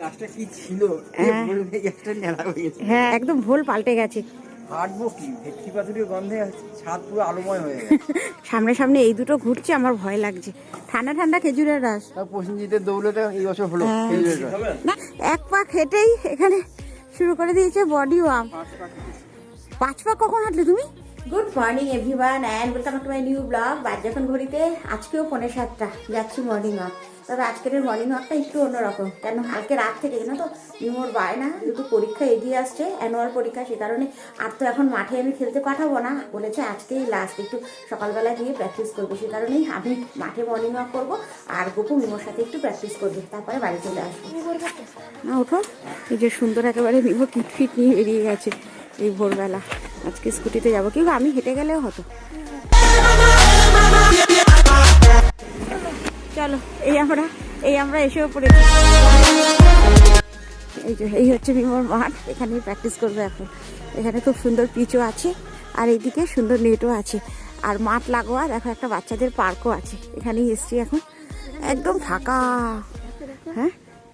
কাজটা কি ছিল? হ্যাঁ একদম ভোল পাল্টে গেছে। হাঁটবো কি, ভেটকি পাথরের গন্ধে ছাদ পুরো আলোময় হয়ে গেছে। সামনে সামনে এই দুটো ঘুরছে, আমার ভয় লাগছে। ঠান্ডা ঠান্ডা খেজুরের রস। প্রসেনজিতের দৌলতে এই বছর হলো খেজুরের রস। না, এক পাক হেঁটেই এখানে শুরু করে দিয়েছে বডি ওয়ার্ম। 5 পাক কখন হাঁটলে তুমি? Good morning everyone and welcome to my new blog. বাদ যখন ঘড়িতে আজকেও 6:45 যাচ্ছি মর্নিং ওয়াক। তবে আজকের মর্নিং ওয়াকটা একটু অন্যরকম। কেন, কালকে রাত থেকে জানো তো মিমোর বায়না, দুটো পরীক্ষা এগিয়ে আসছে, অ্যানুয়াল পরীক্ষা, সে কারণে আর তো এখন মাঠে আমি খেলতে পাঠাবো না, বলেছে আজকেই লাস্ট, একটু সকালবেলা গিয়ে প্র্যাকটিস করবো। সে কারণেই আমি মাঠে মর্নিং ওয়াক করবো আর গোপু মিমোর সাথে একটু প্র্যাকটিস করবে, তারপরে বাড়ি চলে আসবো। না ওঠো, এই যে সুন্দর একেবারে মিমো কিটফিট নিয়ে বেরিয়ে গেছে এই ভোরবেলা। আজকে স্কুটিতে যাবো, কিন্তু আমি হেঁটে গেলেও হতো। চলো, এই আমরা এসেও পড়েছি। এই হচ্ছে মিমোর মাঠ, এখানেই প্র্যাকটিস করবে এখন। এখানে খুব সুন্দর পিচও আছে আর এইদিকে সুন্দর নেটও আছে, আর মাঠ লাগোয়া দেখো একটা বাচ্চাদের পার্কও আছে। এখানেই এসছি এখন, একদম ফাঁকা। হ্যাঁ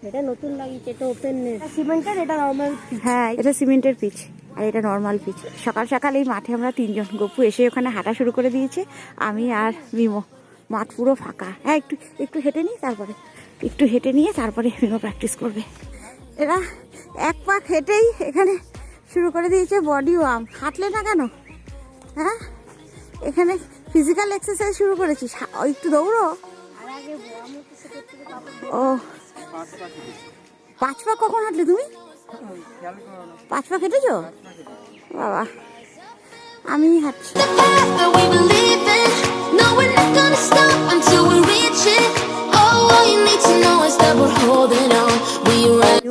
এটা নতুন লাগিয়েছে, এটা ওপেন নেট, সিমেন্টের, এটা নরমাল। হ্যাঁ এটা সিমেন্টের পিচ আর এটা নর্মাল পিচ। সকাল সকাল এই মাঠে আমরা 3 জন, গপু এসে ওখানে হাঁটা শুরু করে দিয়েছে, আমি আর মিমো। মাঠ পুরো ফাঁকা। হ্যাঁ একটু হেঁটে নিই, তারপরে একটু হেঁটে নিয়ে তারপরে মিমো প্র্যাকটিস করবে। এরা এক পাক হেঁটেই এখানে শুরু করে দিয়েছে বডি ওয়ার্ম। হাঁটলে না কেন? হ্যাঁ এখানে ফিজিক্যাল এক্সারসাইজ শুরু করেছিস, একটু দৌড়ো। ও 5 পাক কখন হাঁটলে তুমি? 5 পাক হেঁটেছো? বাবা, আমি হাঁটছি।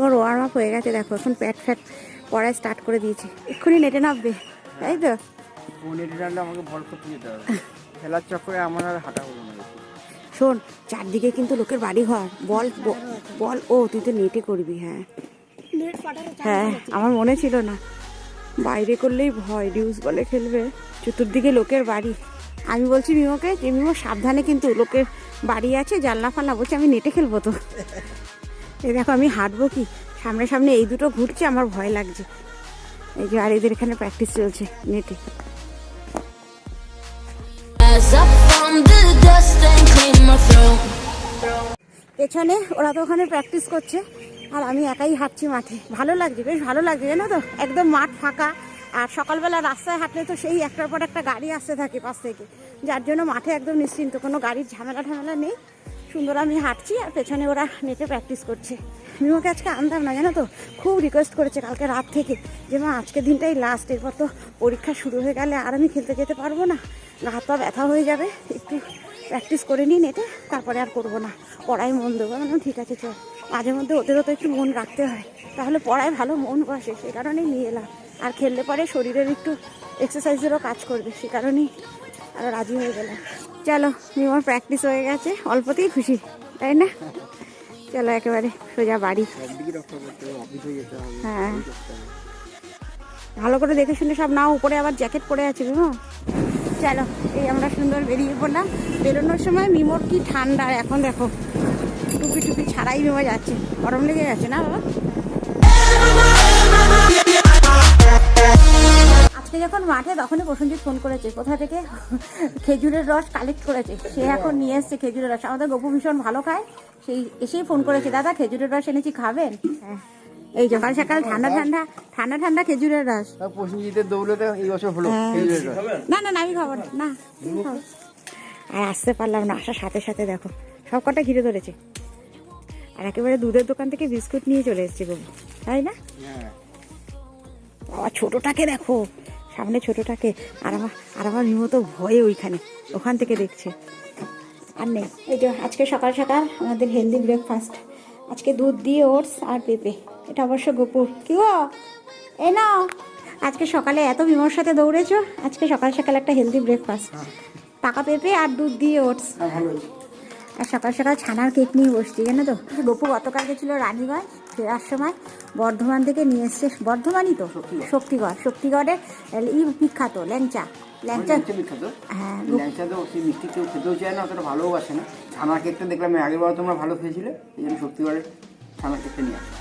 ওর ওয়ার্ম আপ হয়ে গেছে, দেখো এখন প্যাট ফ্যাট পড়ায় স্টার্ট করে দিয়েছে। এক্ষুনি নেটে নামবে, তাই তো? নেটে নামলে আমাকে ভর করতে যেতে হবে, খেলার চক্করে আমার আর হাঁটা হলো না। শোন, চারদিকে কিন্তু লোকের বাড়ি ঘর। বল বল, ও তুই তো নেটে করবি? হ্যাঁ হ্যাঁ, আমার মনে ছিল না। বাইরে করলেই ভয়, ডিউস বলে খেলবে, চতুর্দিকে লোকের বাড়ি। আমি বলছি মিমোকে যে মিমো সাবধানে, কিন্তু লোকের বাড়ি আছে, জানলা ফাল্লা। বলছি আমি নেটে খেলবো তো। এই দেখো আমি হাঁটবো কি, সামনে সামনে এই দুটো ঘুরছে, আমার ভয় লাগছে। এই যে আর এদের এখানে প্র্যাকটিস চলছে নেটে। পেছনে ওরা তো ওখানে প্র্যাকটিস করছে আর আমি একাই হাঁটছি মাঠে। ভালো লাগছে, বেশ ভালো লাগছে জানো তো, একদম মাঠ ফাঁকা। আর সকালবেলা রাস্তায় হাঁটলে তো সেই একটার পর একটা গাড়ি আসতে থাকে পাশ থেকে, যার জন্য মাঠে একদম নিশ্চিন্ত, কোনো গাড়ির ঝামেলা নেই। সুন্দর আমি হাঁটছি আর পেছনে ওরা নেটে প্র্যাকটিস করছে। মিমোকে আজকে আনতাম না জানো তো, খুব রিকোয়েস্ট করেছে কালকে রাত থেকে যে মা আজকের দিনটাই লাস্ট, এরপর তো পরীক্ষা শুরু হয়ে গেলে আর আমি খেলতে যেতে পারবো না, গা হাত পা ব্যথা হয়ে যাবে, একটু প্র্যাকটিস করে নিই নেটে, তারপরে আর করবো না, পড়ায় মন দেবো। ঠিক আছে চল, মাঝে মধ্যে ওদেরও তো একটু মন রাখতে হয়, তাহলে পড়ায় ভালো মন বসে, সে কারণেই নিয়ে এলাম। আর খেললে পরে শরীরের একটু এক্সারসাইজেরও কাজ করবে, সে কারণেই আরও রাজি হয়ে গেলাম। চলো, মিমোর প্র্যাকটিস হয়ে গেছে, অল্পতেই খুশি তাই না? চলো একেবারে সোজা বাড়ি। হ্যাঁ ভালো করে দেখে শুনে সব নাও, উপরে আবার জ্যাকেট পরে আছে মিমো। চলো, এই আমরা সুন্দর বেরিয়ে পড়লাম। বেরোনোর সময় মিমোর কি ঠান্ডা, এখন দেখো টুপি ছাড়াই মিমো যাচ্ছে, গরম লেগে গেছে না বাবা? আজকে যখন মাঠে, তখনই প্রসেনজিৎ ফোন করেছে, কোথা থেকে খেজুরের রস কালেক্ট করেছে, সে এখন নিয়ে এসছে খেজুরের রস। আমাদের গপু ভীষণ ভালো খায়, সেই এসেই ফোন করেছে, দাদা খেজুরের রস এনেছি, খাবেন? হ্যাঁ এই সকাল সকাল ঠান্ডা খেজুরের রস। প্রসেনজিতের দৌলতে এই বছর হলো খেজুরের রস। না আমি খাবো না, আর আসতে পারলাম না, আসার সাথে সাথে দেখো সব কটা ঘিরে ধরেছে। আর একেবারে দুধের দোকান থেকে বিস্কুট নিয়ে চলে এসছে গপু, তাই না? বাবা ছোটটাকে দেখো, সামনে ছোটটাকে, আর আমার মিমো তো ভয়ে ওখান থেকে দেখছে। আর নেই, এই যে আজকে সকাল সকাল আমাদের হেলদি ব্রেকফাস্ট, আজকে দুধ দিয়ে ওটস আর পেঁপে, এটা অবশ্য গপুর। কি গো, এই নাও, আজকে সকালে এত মিমোর সাথে দৌড়েছো, আজকে সকাল সকাল একটা হেলদি ব্রেকফাস্ট, পাকা পেঁপে আর দুধ দিয়ে ওটস। আর সকাল সকাল ছানার কেক নিয়ে বসছি জানো তো। গপু গতকাল গেছিলো রানীগঞ্জ, ফেরার সময় বর্ধমান থেকে নিয়ে এসছে, বর্ধমানই তো, শক্তিগড়ের বিখ্যাত ল্যাংচা বিখ্যাত। হ্যাঁ ল্যাংচা তো সেই মিষ্টি কেউ খেতেও চায় না, অতটা ভালোও বাসে না। ছানার কেকটা দেখলাম আগের বার তোমরা ভালো খেয়েছিলে, এই জন্য শক্তিগড়ের ছানার কেকটা নিয়ে আসে।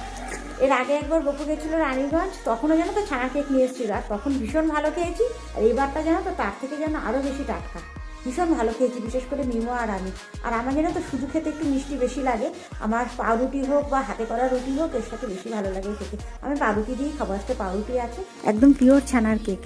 এর আগে একবার গপু গেছিলো রানীগঞ্জ, তখনও যেন তো ছানার কেক নিয়ে এসেছিল, আর তখন ভীষণ ভালো খেয়েছি। আর এইবারটা যেন তো তার থেকে যেন আরও বেশি টাটকা, ভীষণ ভালো খেয়েছি, বিশেষ করে মিমো আর আমি। আর আমার যেন তো শুধু খেতে একটু মিষ্টি বেশি লাগে, আমার পাউরুটি হোক বা হাতে করা রুটি হোক এর সাথে বেশি ভালো লাগে খেতে। আমি পাউরুটি দিয়েই খাবো, আজকে পাউরুটি আছে, একদম পিওর ছানার কেক,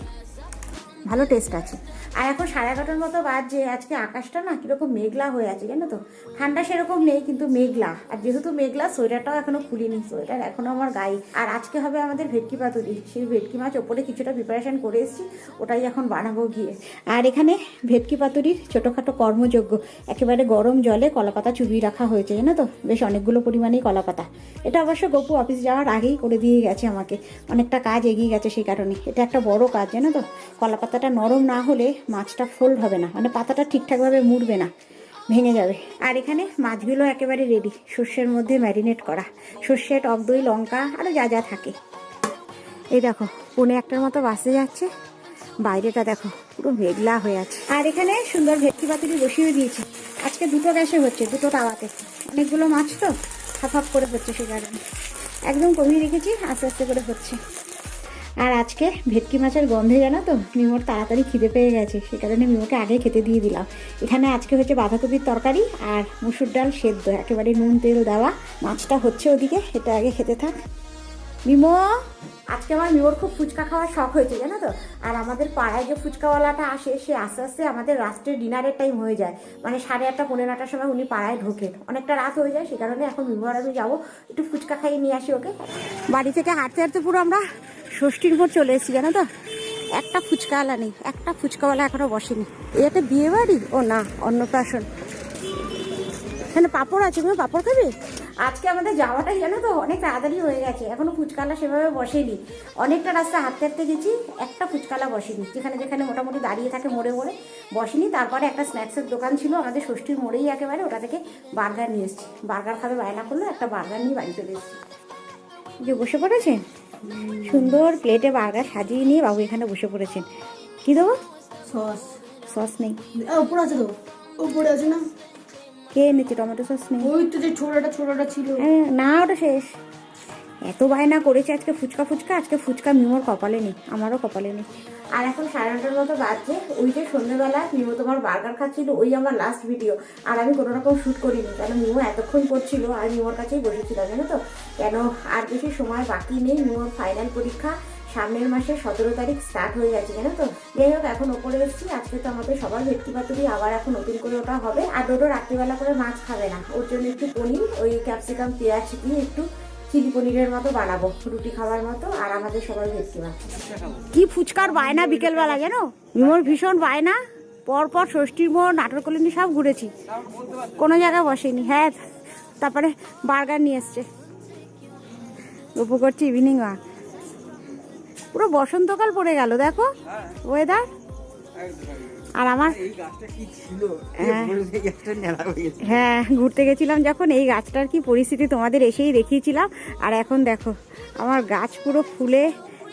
ভালো টেস্ট আছে। আর এখন 11:30 মতো বাজছে, আজকে আকাশটা না কীরকম মেঘলা হয়ে আছে জানো তো, ঠান্ডা সেরকম নেই কিন্তু মেঘলা। আর যেহেতু মেঘলা, সোয়েটারটাও এখনো খুলিনি, সোয়েটার এখনো আমার গায়ে। আর আজকে হবে আমাদের ভেটকি পাতুরি, সেই ভেটকি মাছ ওপরে কিছুটা প্রিপারেশন করে এসেছি, ওটাই এখন বানাবো গিয়ে। আর এখানে ভেটকি পাতুরির ছোটোখাটো কর্মযজ্ঞ, একেবারে গরম জলে কলাপাতা চুবিয়ে রাখা হয়েছে জানো তো, বেশ অনেকগুলো পরিমাণেই কলাপাতা। এটা অবশ্য গপু অফিস যাওয়ার আগেই করে দিয়ে গেছে আমাকে, অনেকটা কাজ এগিয়ে গেছে সেই কারণে। এটা একটা বড় কাজ জানো তো, কলাপাতাটা নরম না হলে মাছটা ফোল্ড হবে না, মানে পাতাটা ঠিকঠাকভাবে মুড়বে না, ভেঙে যাবে। আর এখানে মাছগুলো একেবারে রেডি, সর্ষের মধ্যে ম্যারিনেট করা, সর্ষে, টক দই, লঙ্কা আরও যা যা থাকে। এই দেখো 1:45 মতো বাসে যাচ্ছে, বাইরেটা দেখো পুরো মেঘলা হয়ে আছে। আর এখানে সুন্দর ভেটকি পাতুরি বসিয়ে দিয়েছি, আজকে 2টো গ্যাসে হচ্ছে, 2টো তাওয়াতে, অনেকগুলো মাছ তো হাফ করে হচ্ছে, সেই কারণে একদম কমিয়ে রেখেছি, আস্তে আস্তে করে হচ্ছে। আর আজকে ভেটকি মাছের গন্ধে জানো তো মিমোর তাড়াতাড়ি খিদে পেয়ে গেছে, সে কারণে মিমোকে আগে খেতে দিয়ে দিলাম। এখানে আজকে হচ্ছে বাঁধাকপির তরকারি আর মুসুর ডাল সেদ্ধ, একেবারে নুন তেল দেওয়া। মাছটা হচ্ছে ওদিকে, এটা আগে খেতে থাক। মিমো, আজকে আমার মিমোর খুব ফুচকা খাওয়ার শখ হয়েছে জানো তো। আর আমাদের পাড়ায় যে ফুচকাওয়ালাটা আসে, সে আস্তে আস্তে আমাদের রাত্রে ডিনারের টাইম হয়ে যায়, মানে 8:30 পৌনে 9টার সময় উনি পাড়ায় ঢোকেন, অনেকটা রাত হয়ে যায়। সে কারণে এখন মিমো আর আমি যাবো, একটু ফুচকা খাইয়ে নিয়ে আসি ওকে। বাড়ি থেকে হাঁটতে হাঁটতে পুরো আমরা ষষ্ঠীর উপর চলে এসেছি জানো তো। একটা ফুচকাওয়ালা নেই, একটা ফুচকাওয়ালা এখনো বসেনি। এটা বিয়ে বাড়ি? ও না, অন্নপ্রাশন। এখানে পাঁপড় আছে, তুমি পাঁপড় খাবে? আজকে আমাদের যাওয়াটাই জানো তো অনেক তাড়াতাড়ি হয়ে গেছে, এখনো ফুচকালা সেভাবে বসেনি। অনেকটা রাস্তা হাঁটতে হাঁটতে গেছি, একটা ফুচকালা বসেনি, যেখানে যেখানে মোটামুটি দাঁড়িয়ে থাকে মোড়ে মোড়ে বসেনি। তারপরে একটা স্ন্যাক্সের দোকান ছিল আমাদের ষষ্ঠীর মোড়েই একেবারে, ওটা থেকে বার্গার নিয়ে এসেছি। বার্গার খাবে বায়না করলো, একটা বার্গার নিয়ে বাড়ি চলে এসেছি। যে বসে পড়েছেন সুন্দর প্লেটে বার্গার সাজিয়ে নিয়ে বাবু এখানে বসে পড়েছেন। কি দেবো? সস। সস নেই, উপরে আছে তো, উপরে আছে না? কে এনেছে? টমেটো সস নেই। ওই তো যে ছোটটা ছিল। না, ওটা শেষ। এত বায়না করেছে আজকে ফুচকা ফুচকা, আজকে ফুচকা মিমোর কপালে নেই, আমারও কপালে নেই। আর এখন 9:30 মতো বাজছে। ওই যে সন্ধ্যেবেলা মিমো তোমার বার্গার খাচ্ছিল, ওই আমার লাস্ট ভিডিও। আর আমি কোনো রকম শ্যুট করিনি, কারণ মিমো এতক্ষণ করছিল আর মিমোর কাছেই বসেছিলাম জানো তো। কেন আর বেশি সময় বাকি নেই, মিমোর ফাইনাল পরীক্ষা সামনের মাসে 17 তারিখ স্টার্ট হয়ে যাচ্ছে জানো তো। যাই হোক, এখন ওপরে এসেছি। আজকে তো আমাদের সবার ভেটকি পাতুরি আবার এখন নতুন করে ওটা হবে। আর ডোডো রাত্রিবেলা করে মাছ খাবে না, ওর জন্য একটু পনির, ওই ক্যাপসিকাম পেঁয়াজ দিয়ে একটু চিলি পনিরের মতো বানাবো, রুটি খাওয়ার মতো। আর আমাদের সবার ভেটকি মাছ। কি ফুচকার বায়না বিকেলবেলা জানো, মিমোর ভীষণ বায়না। পরপর ষষ্ঠীর মোড়, নাটোরকলিনি সব ঘুরেছি, কোনো জায়গায় বসেনি। হ্যাঁ, তারপরে বার্গার নিয়ে এসছে, গপু করছি ইভিনিং ওয়াক। পুরো বসন্তকাল পড়ে গেল দেখো ওয়েদার। আর আমার হ্যাঁ, ঘুরতে গেছিলাম যখন, এই গাছটার কি পরিস্থিতি তোমাদের এসেই দেখিয়েছিলাম। আর এখন দেখো আমার গাছ পুরো ফুলে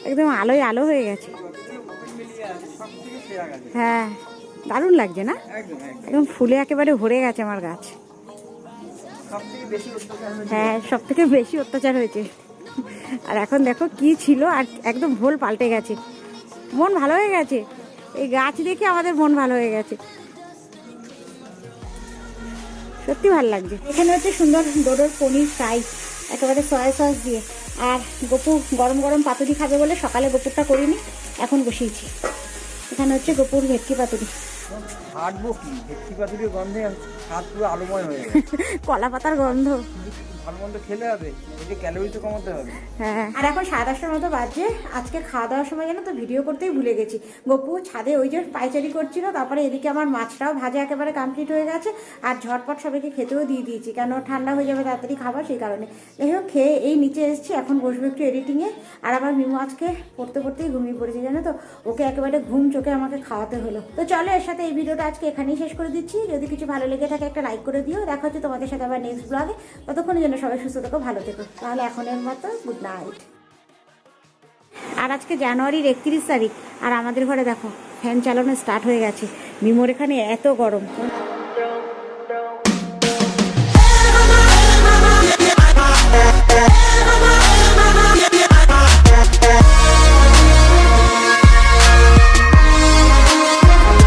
একদম আলোয় আলো হয়ে গেছে। হ্যাঁ, দারুণ লাগছে না? একদম ফুলে একেবারে ভরে গেছে আমার গাছ। হ্যাঁ, সব থেকে বেশি অত্যাচার হয়েছে। আর এখন দেখো কি ছিল, আর একদম ভোল পাল্টে গেছে, মন ভালো হয়ে গেছে। এই গাছ দেখে আমাদের মন ভালো হয়ে গেছে, সত্যি ভালো লাগছে। এখানে হচ্ছে সুন্দর ডোডোর পনির ফ্রাই, একেবারে সয়া সস দিয়ে। আর গপু গরম গরম পাতুরি খাবে বলে সকালে গপুরটা করিনি, এখন বসিয়েছি। এখানে হচ্ছে গপুর ভেটকি পাতুরি। হাঁটবো কি, ভেটকি পাতুরির গন্ধে হাত পুরো আলোময় হয়ে গেছে। কলা পাতার গন্ধ, ভালো মন্দ খেলে হবে, এতে ক্যালোরি তো কমাতে হবে। হ্যাঁ। আর এখন 10:30 মতো বাজছে। আজকে খাওয়া দাওয়ার সময় যেন তো ভিডিও করতেই ভুলে গেছি। গপু ছাদে ওই যে পাইচারি করছিল, তারপরে এদিকে আমার মাছটাও ভাজা একেবারে কমপ্লিট হয়ে গেছে। আর ঝটপট সবাইকে খেতেও দিয়ে দিয়েছি, কেন ঠান্ডা হয়ে যাবে তাড়াতাড়ি খাবার, সেই কারণে। যাই হোক, খেয়ে এই নিচে এসেছি, এখন বসবো একটু এডিটিংয়ে। আর আমার মিমো আজকে পড়তে পড়তেই ঘুমিয়ে পড়েছে জানো তো, ওকে একেবারে ঘুম চোখে আমাকে খাওয়াতে হলো। তো চলো, এর সাথে এই ভিডিওটা আজকে এখানেই শেষ করে দিচ্ছি। যদি কিছু ভালো লেগে থাকে একটা লাইক করে দিও। দেখা হচ্ছে তোমাদের সাথে আবার নেক্সট ব্লগে। ততক্ষণের জন্য সবাই সুস্থ থেকো, ভালো থেকো। তাহলে এখনের মতো গুড নাইট। আর আজকে জানুয়ারির 31 তারিখ, আর আমাদের ঘরে দেখো ফ্যান চালানো স্টার্ট হয়ে গেছে। মিমোর এখানে এত গরম।